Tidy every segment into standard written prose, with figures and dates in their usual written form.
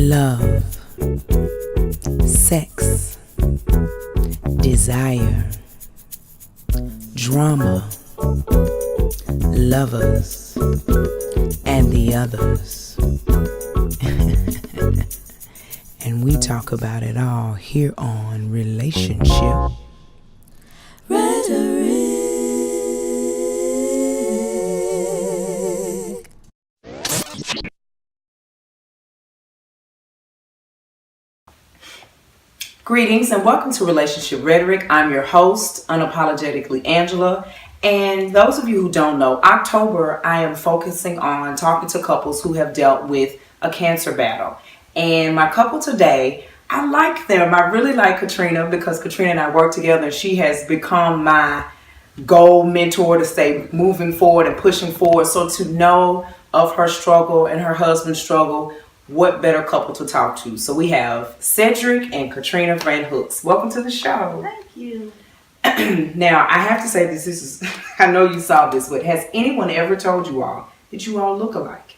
love, sex, desire, drama, lovers, and the others. And we talk about it all here on Relationship Rhetoric. Greetings and welcome to Relationship Rhetoric. I'm your host, unapologetically Angela. And those of you who don't know, October I am focusing on talking to couples who have dealt with a cancer battle. And my couple today, I like them. I really like Katrina because Katrina and I work together and she has become my goal mentor to stay moving forward and pushing forward. So to know of her struggle and her husband's struggle, what better couple to talk to? So we have Cedric and Katrina Vanhooks. Welcome to the show. Thank you. Now, I have to say this is, I know you saw this, but has anyone ever told you all that you all look alike?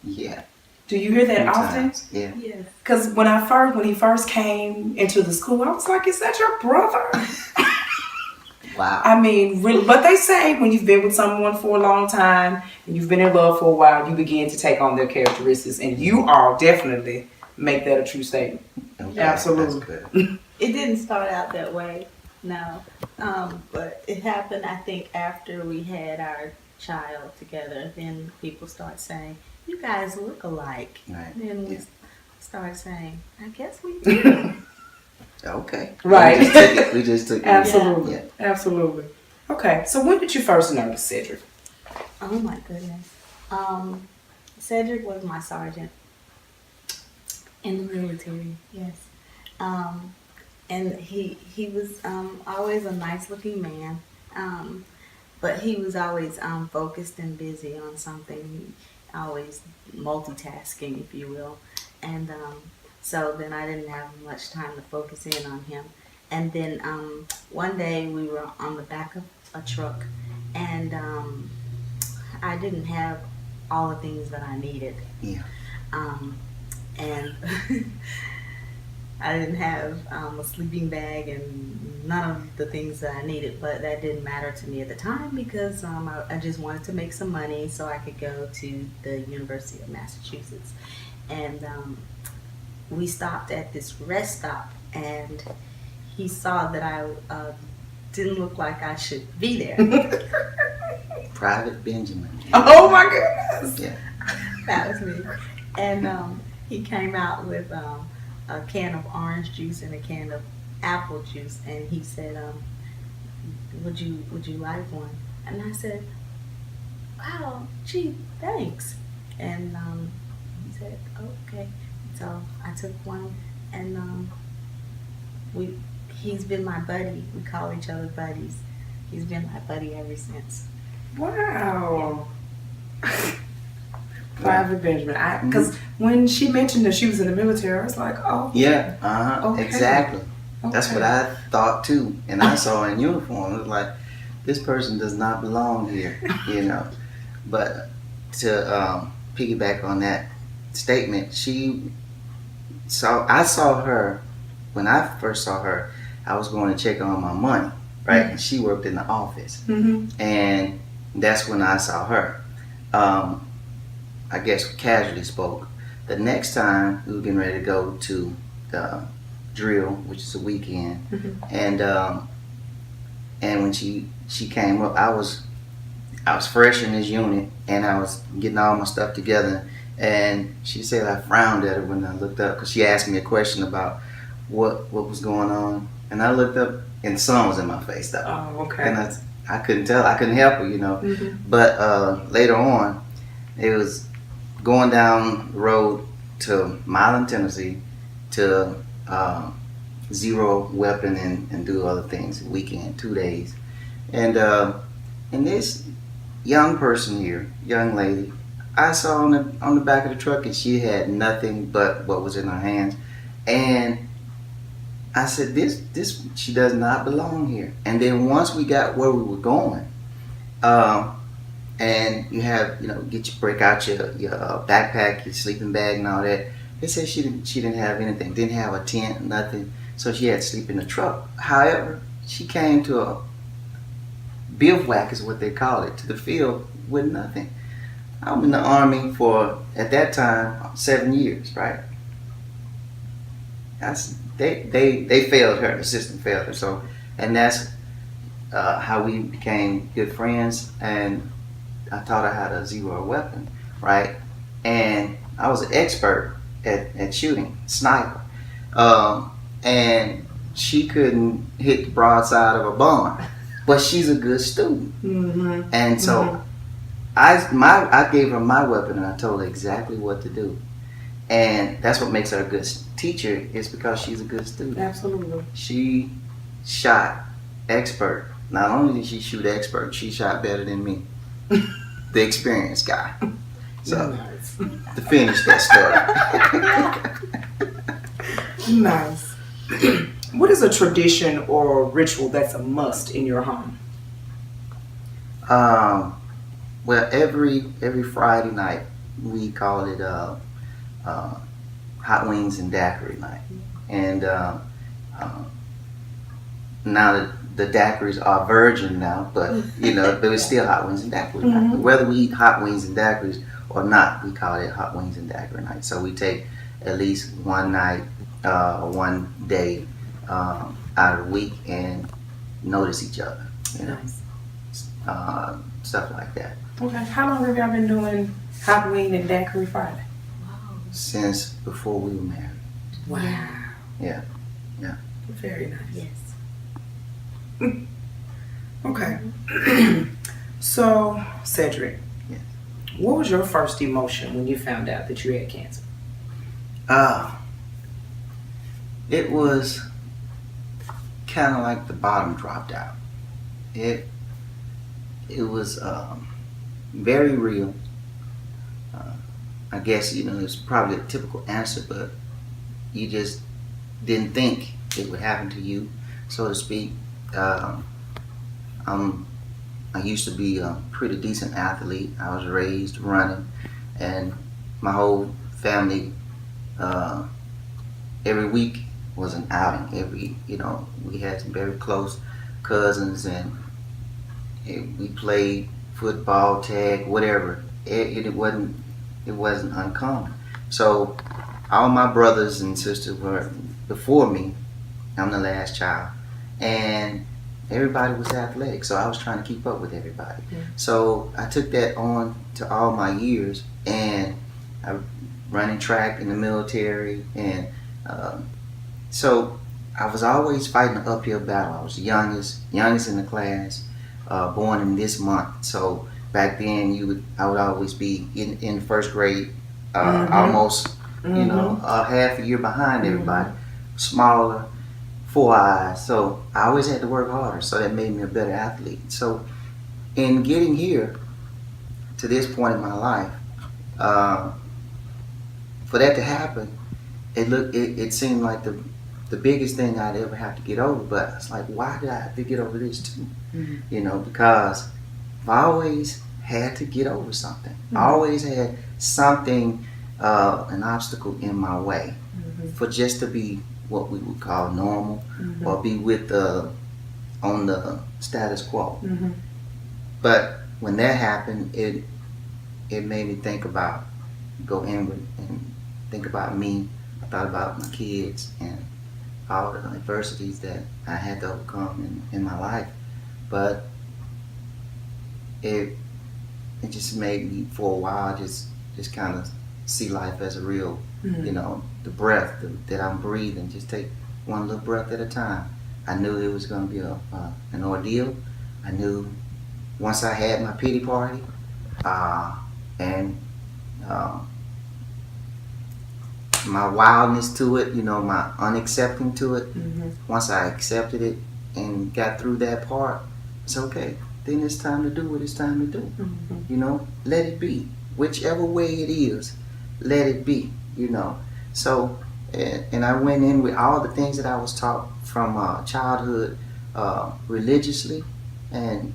Yeah. Do you hear that often? Sometimes, yeah. Yes. Because when he first came into the school, I was like, is that your brother? Wow. I mean, really, but they say when you've been with someone for a long time and you've been in love for a while, you begin to take on their characteristics, and you all definitely make that a true statement. Okay, Absolutely. That's good. It didn't start out that way, no. But it happened, I think, after we had our child together. Then people start saying, you guys look alike. Right. And then we Yeah. start saying, I guess we do. Okay. Right. We just took it. Absolutely. Yeah. Absolutely. Okay, so when did you first notice Cedric? Oh my goodness. Cedric was my sergeant in the military, yes. And he was always a nice looking man, but he was always focused and busy on something, always multitasking, if you will. And so then I didn't have much time to focus in on him. And then one day we were on the back of a truck, and I didn't have all the things that I needed. Yeah. And I didn't have a sleeping bag and none of the things that I needed, but that didn't matter to me at the time because I just wanted to make some money so I could go to the University of Massachusetts. And we stopped at this rest stop, and he saw that I didn't look like I should be there. Private Benjamin. Oh my goodness! Yeah. That was me. And he came out with a can of orange juice and a can of apple juice, and he said, would you like one? And I said, wow, gee, thanks. And he said, okay. So I took one, and he's been my buddy. We call each other buddies. He's been my buddy ever since. Wow. Private Benjamin. Because when she mentioned that she was in the military, I was like, oh. Yeah. Okay. Exactly. That's Okay. what I thought too. And I saw her in uniform. It was like, this person does not belong here, you know. But to piggyback on that statement, I saw her when I first saw her. I was going to check on my money, right? Mm-hmm. And she worked in the office, Mm-hmm. and that's when I saw her. I guess we casually spoke. The next time we were getting ready to go to the drill, which is a weekend, Mm-hmm. and when she came up, I was fresh in this unit, and I was getting all my stuff together. And she said I frowned at her when I looked up because she asked me a question about what was going on, and I looked up and the sun was in my face though. Oh, okay. And I couldn't tell, I couldn't help her, you know. Mm-hmm. But later on, it was going down the road to Milan, Tennessee, to Zero Weapon and do other things. Weekend, 2 days, and this young person here, young lady, I saw on the back of the truck, and she had nothing but what was in her hands, and I said, this she does not belong here. And then once we got where we were going, and you have, break out your backpack, your sleeping bag and all that, They said she didn't have anything, didn't have a tent, nothing, so she had to sleep in the truck. However, she came to a bivouac, is what they call it, to the field with nothing. I was in the Army for, at that time, 7 years, right? They failed her. The system failed her. So, and that's how we became good friends. And I taught her how to zero a weapon, right? And I was an expert at shooting, sniper. And she couldn't hit the broadside of a barn, but she's a good student. Mm-hmm. And so I gave her my weapon and I told her exactly what to do. And that's what makes her a good teacher, is because she's a good student. Absolutely. She shot expert. Not only did she shoot expert, she shot better than me, the experienced guy. So nice. to finish that story. Nice. What is a tradition or ritual that's a must in your home? Well, every Friday night we call it hot wings and daiquiri night, and now the daiquiris are virgin now, but but it's still hot wings and daiquiri night. Whether we eat hot wings and daiquiris or not, we call it hot wings and daiquiri night. So we take at least one night, one day out of the week and notice each other, Nice. Stuff like that. Okay. How long have y'all been doing hot wing and daiquiri Friday? Wow. Since before we were married. Wow. Yeah. Very nice. Yes. Okay. So, Cedric, Yes. what was your first emotion when you found out that you had cancer? It was kind of like the bottom dropped out. It was very real. I guess it's probably a typical answer, but you just didn't think it would happen to you, so to speak. I used to be a pretty decent athlete. I was raised running, and my whole family every week was an outing. We had some very close cousins, and we played football, tag, whatever. It wasn't uncommon. So all my brothers and sisters were before me. I'm the last child, and everybody was athletic, so I was trying to keep up with everybody. So I took that on to all my years, and I running track in the military, and so I was always fighting an uphill battle. I was the youngest in the class, born in this month. So back then, I would always be in first grade, almost half a year behind everybody, smaller, 4 eyes. So I always had to work harder. So that made me a better athlete. So in getting here to this point in my life, for that to happen, it seemed like the biggest thing I'd ever have to get over. But it's like, why did I have to get over this too? Because I always had to get over something. I always had something, an obstacle in my way, for just to be what we would call normal, or be on the status quo. But when that happened, it made me go inward and think about me. I thought about my kids and all the adversities that I had to overcome in my life. But it just made me, for a while, just kind of see life as a real, the breath that I'm breathing. Just take one little breath at a time. I knew it was going to be an ordeal. I knew once I had my pity party, and my wildness to it, my unaccepting to it. Once I accepted it and got through that part, it's okay. Then it's time to do what it's time to do. Let it be. Whichever way it is, let it be. So, and I went in with all the things that I was taught from childhood religiously, and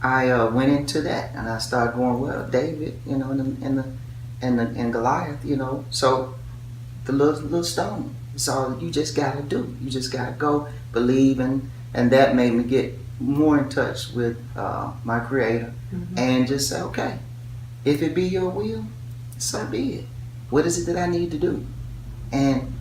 I went into that, and I started going, well, David, and Goliath, So the little stone. It's all you just gotta do. You just gotta go, believe, and that made me get more in touch with my Creator, and just say, okay, if it be your will, so be it. What is it that I need to do? And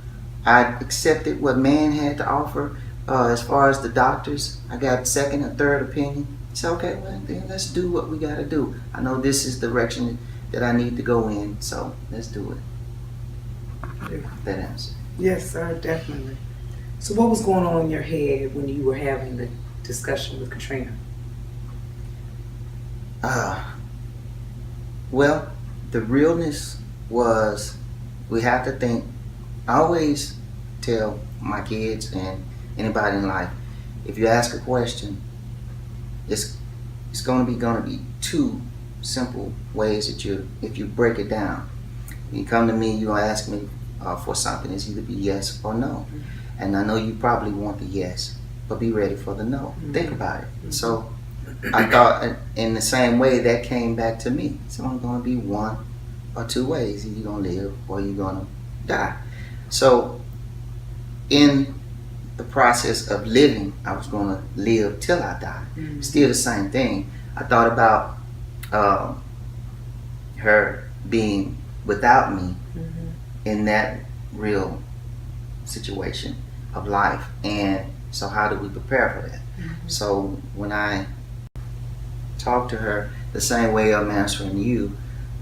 I accepted what man had to offer. As far as the doctors, I got second and third opinion. So okay, well then let's do what we gotta do. I know this is the direction that I need to go in, so let's do it. That answer. Yes, sir, definitely. So what was going on in your head when you were having the discussion with Katrina? Well, the realness was, we have to think. I always tell my kids and anybody in life, if you ask a question, it's gonna be two simple ways that if you break it down. When you come to me, you ask me for something. It's either be yes or no. And I know you probably want the yes, but be ready for the no. Think about it. So I thought in the same way that came back to me. It's only going to be one or two ways. Either you're going to live or you're going to die. So in the process of living, I was going to live till I die. Still the same thing. I thought about her being without me in that real situation of life. And so how do we prepare for that? So when I talked to her the same way I'm answering you,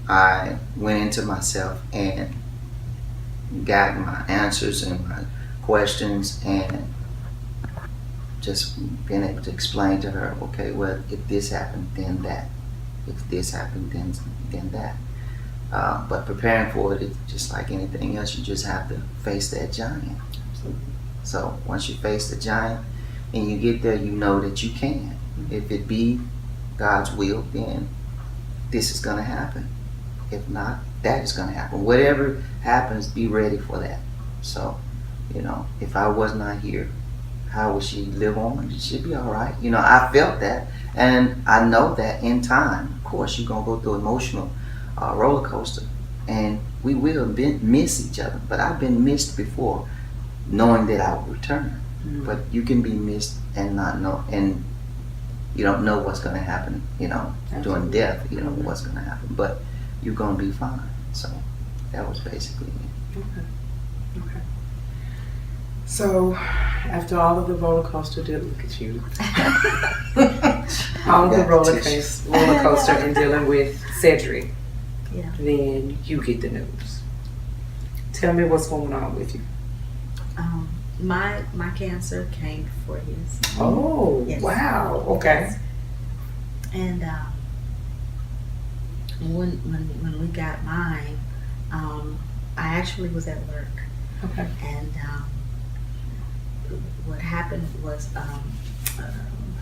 I went into myself and got my answers and my questions, and just being able to explain to her, okay, well, if this happened, then that. If this happened, then that. But preparing for it, it's just like anything else. You just have to face that giant. So once you face the giant and you get there, you know that you can. If it be God's will, then this is going to happen. If not, that is going to happen. Whatever happens, be ready for that. So, if I was not here, how would she live on? She'd be all right. I felt that, and I know that in time, of course, you're going to go through emotional roller coaster, and we will miss each other. But I've been missed before, knowing that I will return. But you can be missed and not know, and you don't know what's going to happen, during death, you don't know what's going to happen, but you're going to be fine. So that was basically it. Okay. So after all of the roller coaster, look at you. All of the roller coaster and dealing with Cedric, then you get the news. Tell me what's going on with you. My cancer came before his. Oh, yes. Wow. Okay. Yes. And when we got mine, I actually was at work. Okay. And what happened was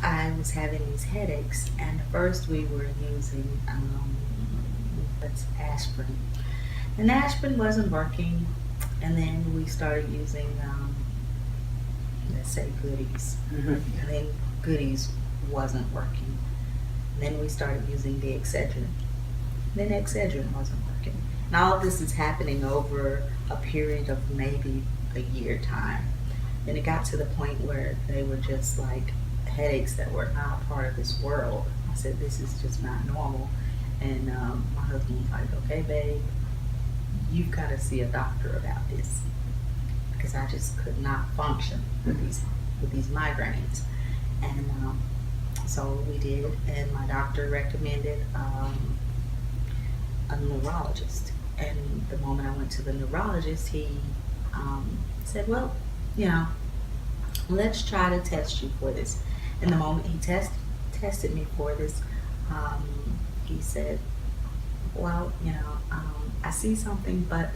I was having these headaches, and at first we were using aspirin, and aspirin wasn't working, and then we started using let's say goodies, and then goodies wasn't working. Then we started using the Excedrin. Then Excedrin wasn't working. And all of this is happening over a period of maybe a year time. Then it got to the point where they were just like headaches that were not a part of this world. I said, this is just not normal. And my husband was like, okay, babe, you've got to see a doctor about this, because I just could not function with these migraines. And so we did, and my doctor recommended a neurologist. And the moment I went to the neurologist, he said, well, let's try to test you for this. And the moment he tested me for this, he said, well, I see something, but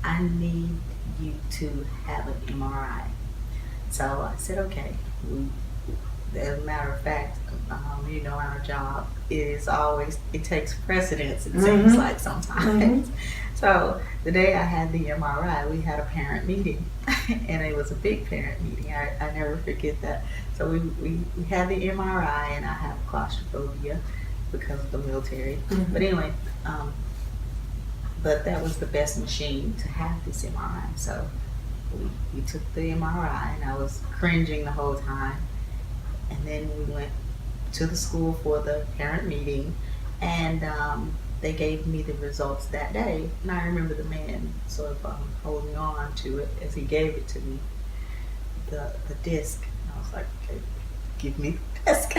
I need you to have an MRI. So I said, okay. As a matter of fact, our job is always, it takes precedence, it seems like sometimes. So the day I had the MRI, we had a parent meeting, and it was a big parent meeting. I never forget that. So we had the MRI, and I have claustrophobia because of the military. But anyway, but that was the best machine to have this MRI. So we took the MRI, and I was cringing the whole time. And then we went to the school for the parent meeting, and they gave me the results that day. And I remember the man sort of holding on to it as he gave it to me, the disc. I was like, okay, give me the disc.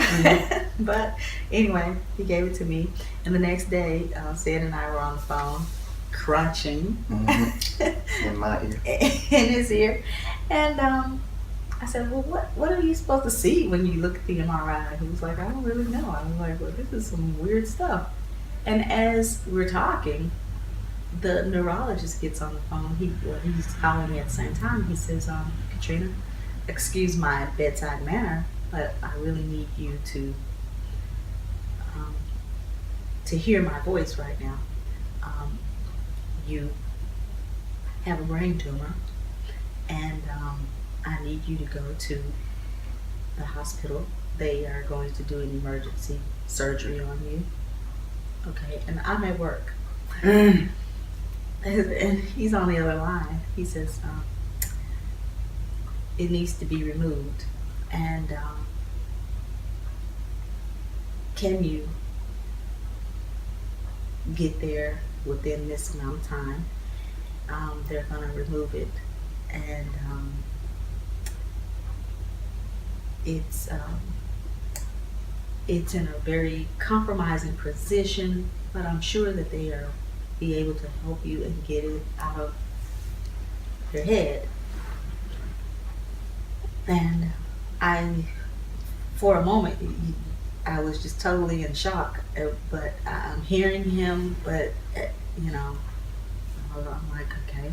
But anyway, he gave it to me, and the next day, Sid and I were on the phone, crunching in my ear, in his ear, and I said, well, what are you supposed to see when you look at the MRI? He was like, I don't really know. I was like, well, this is some weird stuff. And as we're talking, the neurologist gets on the phone. He's calling me at the same time. He says, Katrina, excuse my bedside manner, but I really need you to hear my voice right now. You have a brain tumor, and I need you to go to the hospital. They are going to do an emergency surgery on you. Okay, and I'm at work. And he's on the other line. He says, it needs to be removed. And can you get there within this amount of time? They're going to remove it. And it's in a very compromising position, but I'm sure that they are be able to help you and get it out of your head. And for a moment, I was just totally in shock, but I'm hearing him, but I'm like, okay.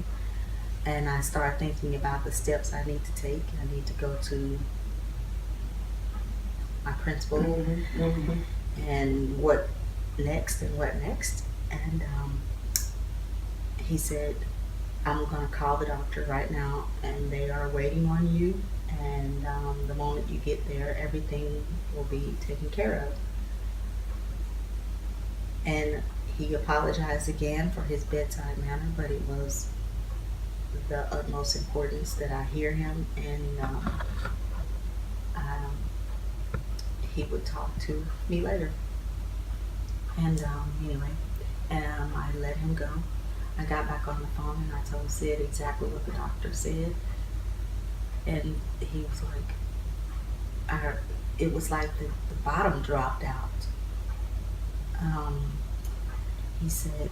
And I start thinking about the steps I need to take. I need to go to my principal and what next. And he said, I'm going to call the doctor right now, and they are waiting on you. And the moment you get there, everything will be taken care of. And he apologized again for his bedside manner, but it was the utmost importance that I hear him, and he would talk to me later. And anyway, I let him go. I got back on the phone and I told Sid exactly what the doctor said, and he was like, it was like the bottom dropped out. He said,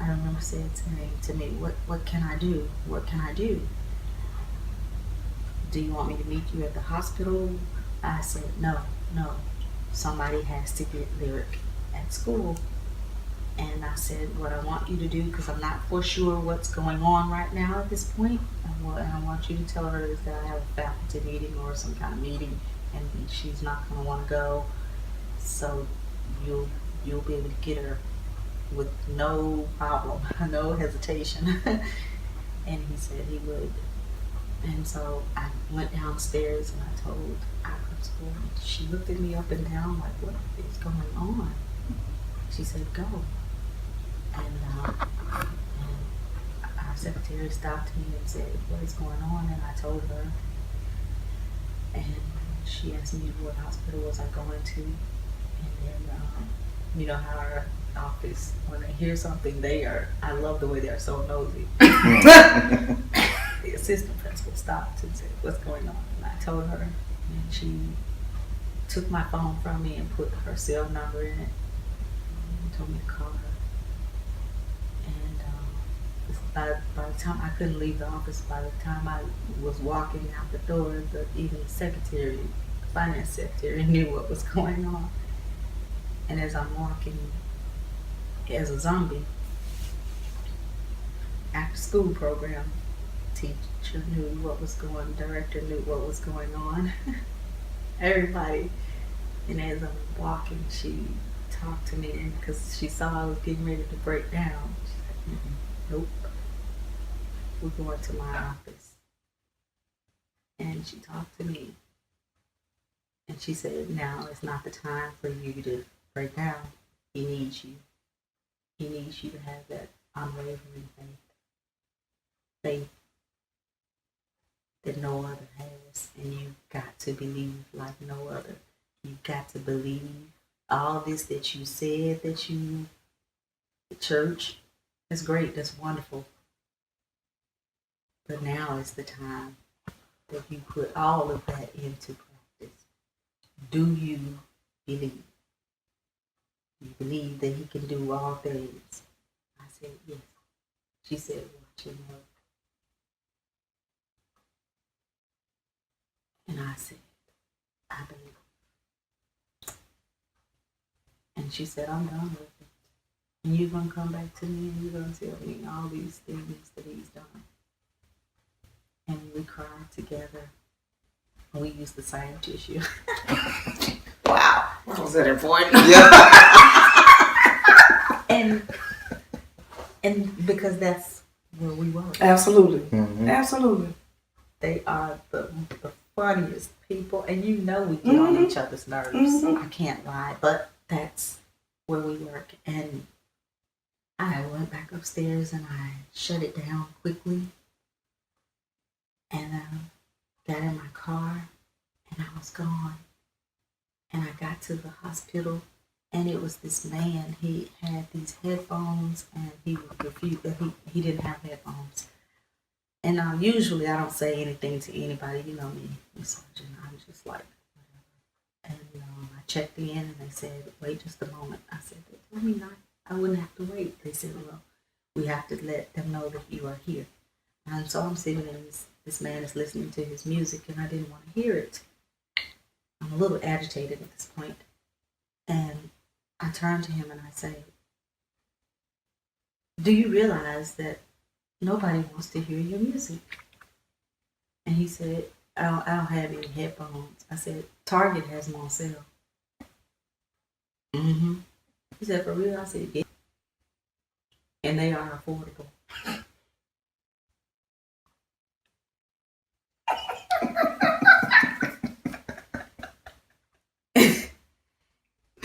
I remember Sid saying to me, what can I do? What can I do? Do you want me to meet you at the hospital? I said, no. Somebody has to get Lyric at school. And I said, what I want you to do, because I'm not for sure what's going on right now at this point, and I want you to tell her is that I have a faculty meeting or some kind of meeting, and she's not going to want to go. So you'll be able to get her with no problem, no hesitation. And he said he would. And so I went downstairs and I told our principal. She looked at me up and down like, what is going on? She said, go. And our secretary stopped me and said, what is going on? And I told her. And she asked me what hospital was I going to. And then, you know how our office, when they hear something, I love the way they're so nosy. The assistant principal stopped and said, what's going on? And I told her, and she took my phone from me and put her cell number in it and told me to call her. And by the time I couldn't leave the office, by the time I was walking out the door, even the secretary, the finance secretary, knew what was going on. And as I'm walking as a zombie, after school program, teacher knew what was going, director knew what was going on. Everybody. And as I'm walking, she talked to me because she saw I was getting ready to break down. She said, nope, we're going to my office. And she talked to me. And she said, now is not the time for you to break down. He needs you. He needs you to have that unwavering faith that no other has, and you've got to believe like no other. You've got to believe all this that you said that you, the church, that's great, that's wonderful. But now is the time that you put all of that into practice. Do you believe? You believe that he can do all things? I said, yes. She said, watch him work. And I said, I believe. And she said, I'm done with it. And you're going to come back to me and you're going to tell me all these things that he's done. And we cried together. And we used the same tissue. Wow. Was that important? Yeah. And because that's where we were. Absolutely. Mm-hmm. Absolutely. They are the funniest people. And you know we get on each other's nerves. Mhm. I can't lie. But that's where we work. And I went back upstairs and I shut it down quickly. And got in my car and I was gone. And I got to the hospital and it was this man. He had these headphones and he refused. He didn't have headphones. And usually I don't say anything to anybody. You know me, Miss Sergeant. I'm just like, whatever. And I checked in and they said, wait just a moment. I said, I mean, I wouldn't have to wait. They said, well, we have to let them know that you are here. And so I'm sitting and this man is listening to his music and I didn't want to hear it. I'm a little agitated at this point. And I turn to him and I say, do you realize that nobody wants to hear your music? And he said, I don't have any headphones. I said, Target has them on sale. Mm-hmm. He said, for real? I said, yeah. And they are affordable.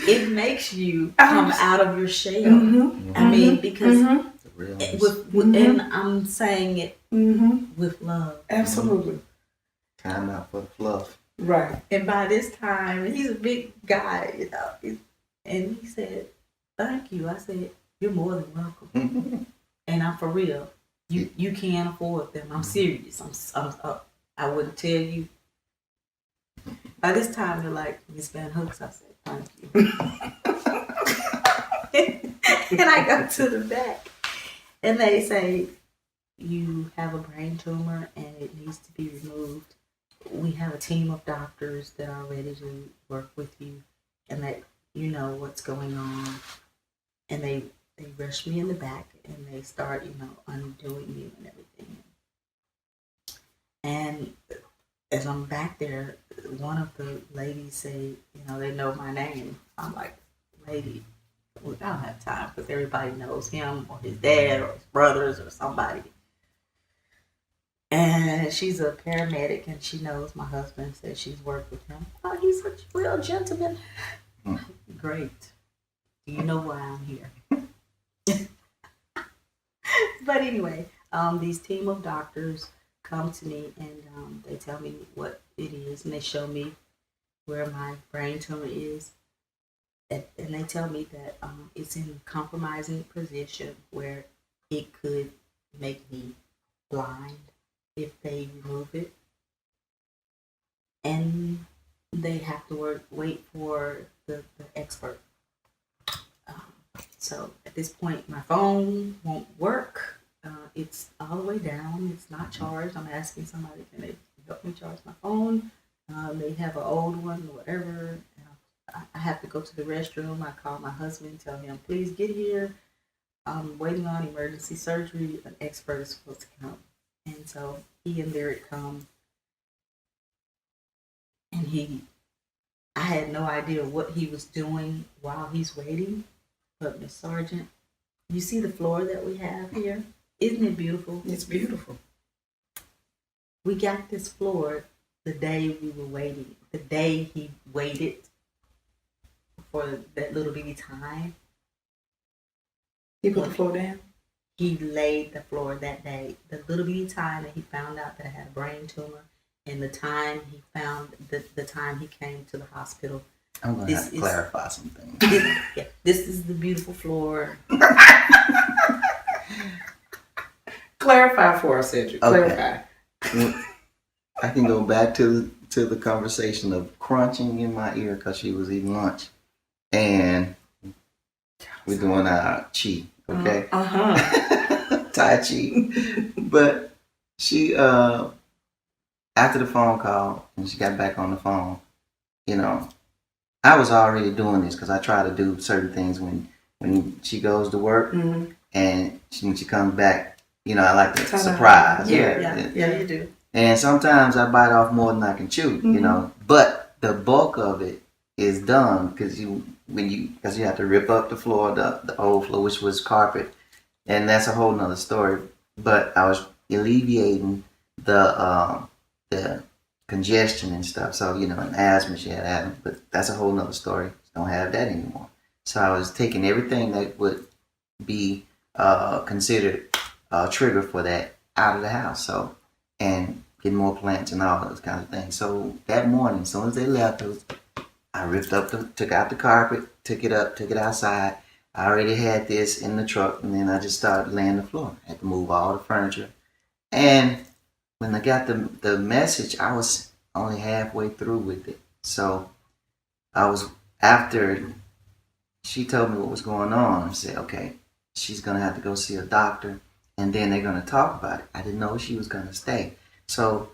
It makes you come out of your shell. Mm-hmm. I mean, because Mm-hmm. and I'm saying it with love. Absolutely. Time out for the fluff. Right. And by this time, he's a big guy, and he said, thank you. I said, you're more than welcome. And I'm for real. You can't afford them. I'm serious. I wouldn't tell you. By this time, they're like, Miss Vanhooks. I said, thank you. And I go to the back, and they say, you have a brain tumor, and it needs to be removed. We have a team of doctors that are ready to work with you, and that you know what's going on. And they rush me in the back, and they start, undoing you and everything. And as I'm back there, one of the ladies say, they know my name. I'm like, lady, I don't have time because everybody knows him or his dad or his brothers or somebody. And she's a paramedic and she knows my husband, says she's worked with him. Oh, he's a real gentleman. Great. Do you know why I'm here? But anyway, these team of doctors come to me and they tell me what it is, and they show me where my brain tumor is, and they tell me that it's in a compromising position where it could make me blind if they remove it, and they have to wait for the expert. So at this point, my phone won't work. It's all the way down. It's not charged. I'm asking somebody, can they help me charge my phone? They have an old one or whatever. I have to go to the restroom. I call my husband, tell him, please get here. I'm waiting on emergency surgery. An expert is supposed to come. And so he and Lyric come. And I had no idea what he was doing while he's waiting. But Miss Sergeant, you see the floor that we have here? Isn't it beautiful? It's beautiful. We got this floor the day we were waiting. The day he waited for that little bitty time. You put the floor down? he laid the floor that day. The little bitty time that he found out that I had a brain tumor, and the time he found the time he came to the hospital. I'm gonna have to clarify some things. This is the beautiful floor. Clarify for us, Cedric. Clarify. I can go back to the conversation of crunching in my ear because she was eating lunch, and we're doing our chi, okay? Tai Chi. But she, after the phone call, and she got back on the phone, you know, I was already doing this because I try to do certain things when she goes to work, and when she comes back, you know, I like to surprise. Yeah, you do. And sometimes I bite off more than I can chew, you know. But the bulk of it is done because you have to rip up the floor, the old floor, which was carpet, and that's a whole nother story. But I was alleviating the congestion and stuff. So, you know, an asthma, she had asthma, but that's a whole nother story. Don't have that anymore. So I was taking everything that would be considered a trigger for that out of the house. So, and getting more plants and all those kind of things. So that morning, as soon as they left, I took out the carpet, took it outside. I already had this in the truck, and then I just started laying the floor. I had to move all the furniture. And when I got the message, I was only halfway through with it. So after she told me what was going on, I said, okay, she's going to have to go see a doctor, and then they're going to talk about it. I didn't know she was going to stay. So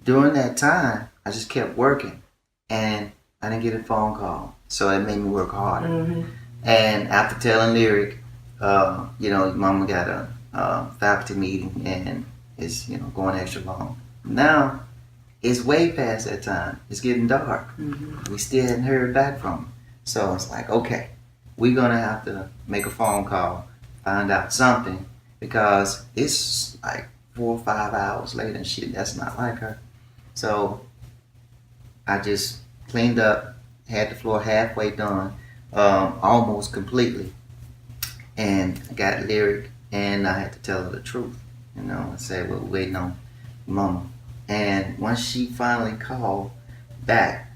during that time, I just kept working, and I didn't get a phone call. So it made me work harder. And after telling Lyric, you know, Mama got a faculty meeting and is, you know, going extra long. Now, it's way past that time. It's getting dark. We still hadn't heard back from her. So it's like, okay, we're going to have to make a phone call, find out something, because it's like 4 or 5 hours later and that's not like her. So I just cleaned up, had the floor halfway done, almost completely, and I got Lyric, and I had to tell her the truth. You know, I said, well, we're waiting on Mama. And once she finally called back,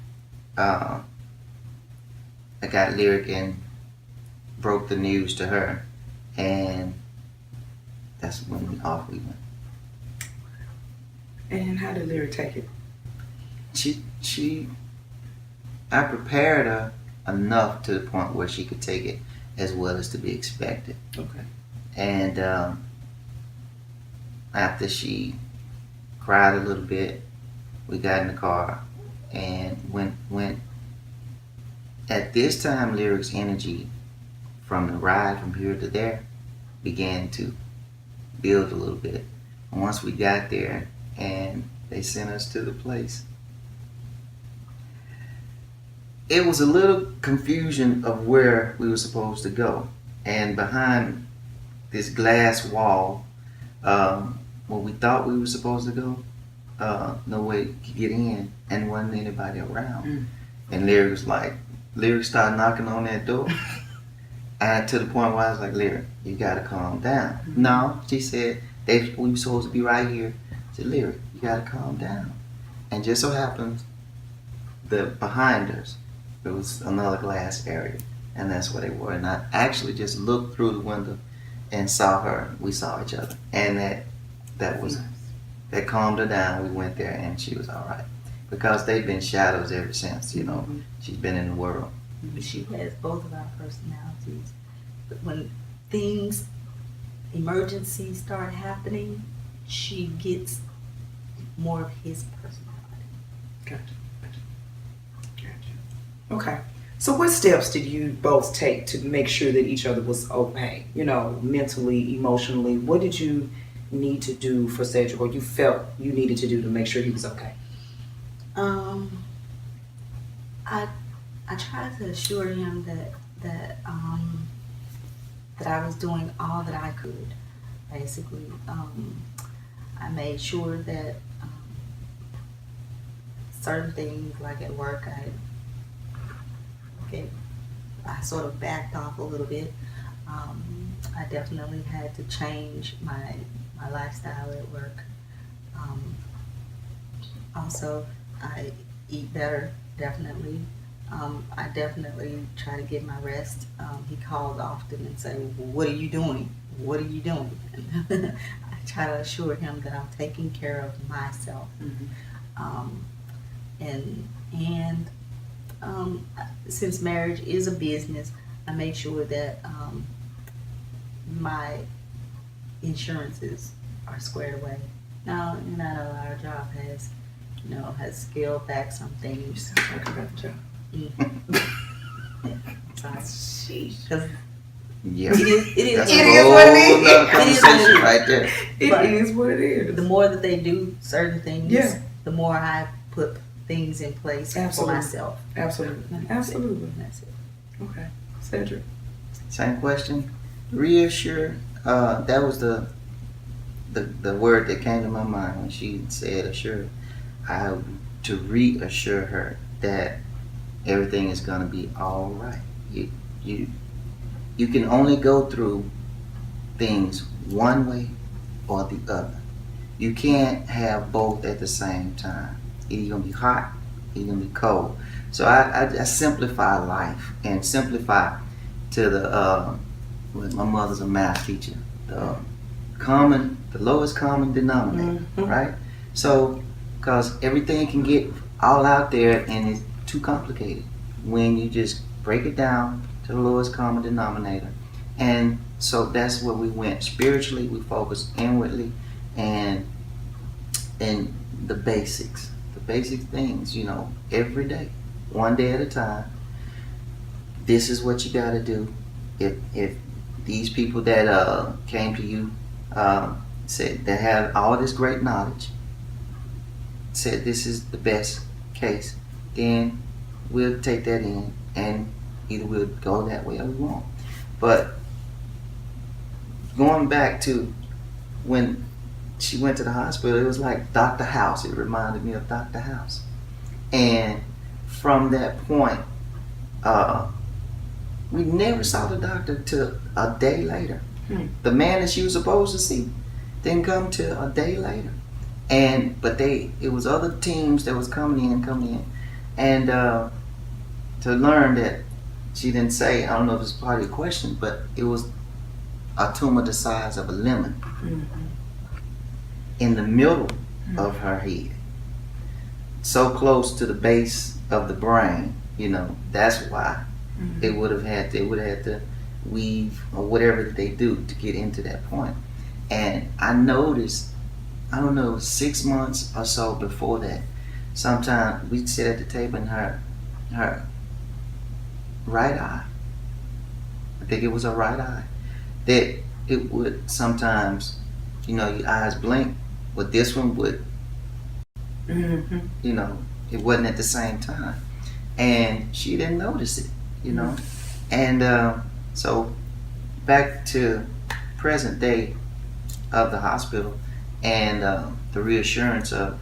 I got Lyric and broke the news to her, and that's when we went. And how did Lyric take it? I prepared her enough to the point where she could take it as well as to be expected. Okay. And after she cried a little bit, we got in the car and went. At this time, Lyric's energy from the ride from here to there began to build a little bit. And once we got there and they sent us to the place, it was a little confusion of where we were supposed to go. And behind this glass wall, where we thought we were supposed to go, no way to get in, and wasn't anybody around. And Lyric started knocking on that door. And to the point where I was like, Lyric, you gotta calm down. No, she said, we were supposed to be right here. I said, Lyric, you gotta calm down. And just so happens that behind us, there was another glass area, and that's where they were. And I actually just looked through the window and saw her. We saw each other, and that calmed her down. We went there, and she was all right, because they've been shadows ever since. You know, she's been in the world. She has both of our personalities. But when emergencies start happening, she gets more of his personality. Gotcha. Okay. So what steps did you both take to make sure that each other was okay? You know, mentally, emotionally. What did you need to do for Cedric, or you felt you needed to do to make sure he was okay? I tried to assure him that I was doing all that I could. Basically, I made sure that certain things, like at work, I sort of backed off a little bit. I definitely had to change my lifestyle at work. Um, Also, I eat better, definitely. I definitely try to get my rest. He calls often and say, "Well, what are you doing? What are you doing?" And I try to assure him that I'm taking care of myself. Um, and since marriage is a business, I make sure that my insurances are squared away. Now, and I know our job has scaled back some You things. still talking about the job. Sorry. Sheesh. 'Cause Yeah. it is That's It a is whole what it is. nother It is what it conversation is. right there. It But is what it is. the more that they do certain things, Yeah. the more I put things in place Absolutely. for myself. Absolutely. Absolutely. That's it. Okay. Cedric. Same question. Reassure. That was the word that came to my mind when she said assure. To reassure her that everything is gonna be all right. You can only go through things one way or the other. You can't have both at the same time. Either you're gonna be hot, or you're gonna be cold. So I simplify life and simplify to my mother's a math teacher. The lowest common denominator, right? So, because everything can get all out there and it's too complicated when you just break it down to the lowest common denominator. And so that's where we went spiritually. We focused inwardly and the basics, basic things, every day, one day at a time. This is what you got to do. If these people that came to you said they have all this great knowledge, said this is the best case, then we'll take that in and either we'll go that way or we won't. But going back to when she went to the hospital, it was like Dr. House. It reminded me of Dr. House. And from that point, we never saw the doctor till a day later. The man that she was supposed to see didn't come till a day later. But it was other teams that was coming in, and to learn that she didn't say, I don't know if it's part of your question, but it was a tumor the size of a lemon in the middle of her head, so close to the base of the brain. That's why they would have had to weave or whatever that they do to get into that point. And I noticed, I don't know, 6 months or so before that, sometimes we'd sit at the table and her right eye, I think it was her right eye, that it would sometimes, your eyes blink, but this one would, it wasn't at the same time. And she didn't notice it, And so back to present day of the hospital and the reassurance of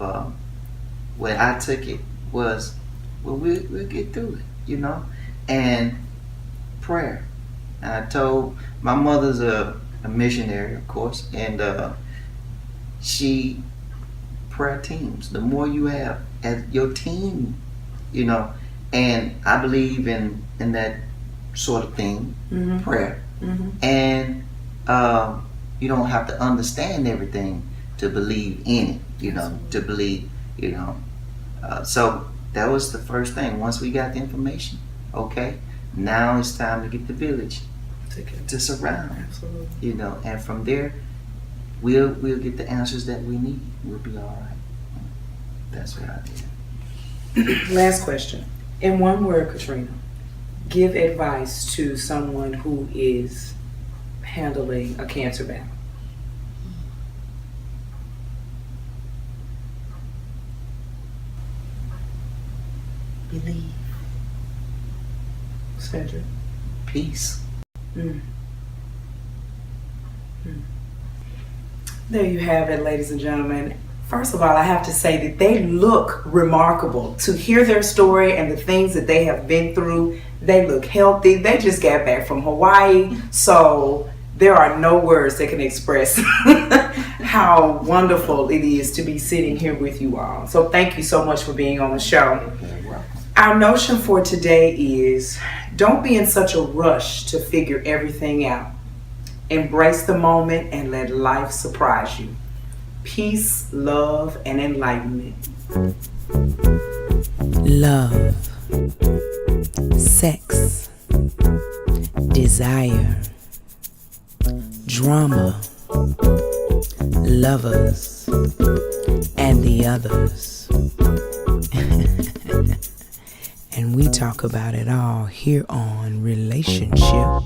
what I took it was, well, we'll get through it, and prayer. And I told my mother's a missionary, of course, and she prayer teams. The more you have as your team, and I believe in that sort of thing, prayer. And you don't have to understand everything to believe in it, to believe, so that was the first thing. Once we got the information, okay, now it's time to get the village to surround. Absolutely. And from there we'll get the answers that we need. We'll be all right. That's what I did. Last question. In one word, Katrina, give advice to someone who is handling a cancer battle. Believe. Cedric. Peace. There you have it, ladies and gentlemen. First of all, I have to say that they look remarkable. To hear their story and the things that they have been through, They look healthy. They just got back from Hawaii. So there are no words that can express how wonderful it is to be sitting here with you all. So thank you so much for being on the show. Our notion for today is don't be in such a rush to figure everything out. Embrace the moment and let life surprise you. Peace, love, and enlightenment. Love, sex, desire, drama, lovers, and the others. And we talk about it all here on Relationship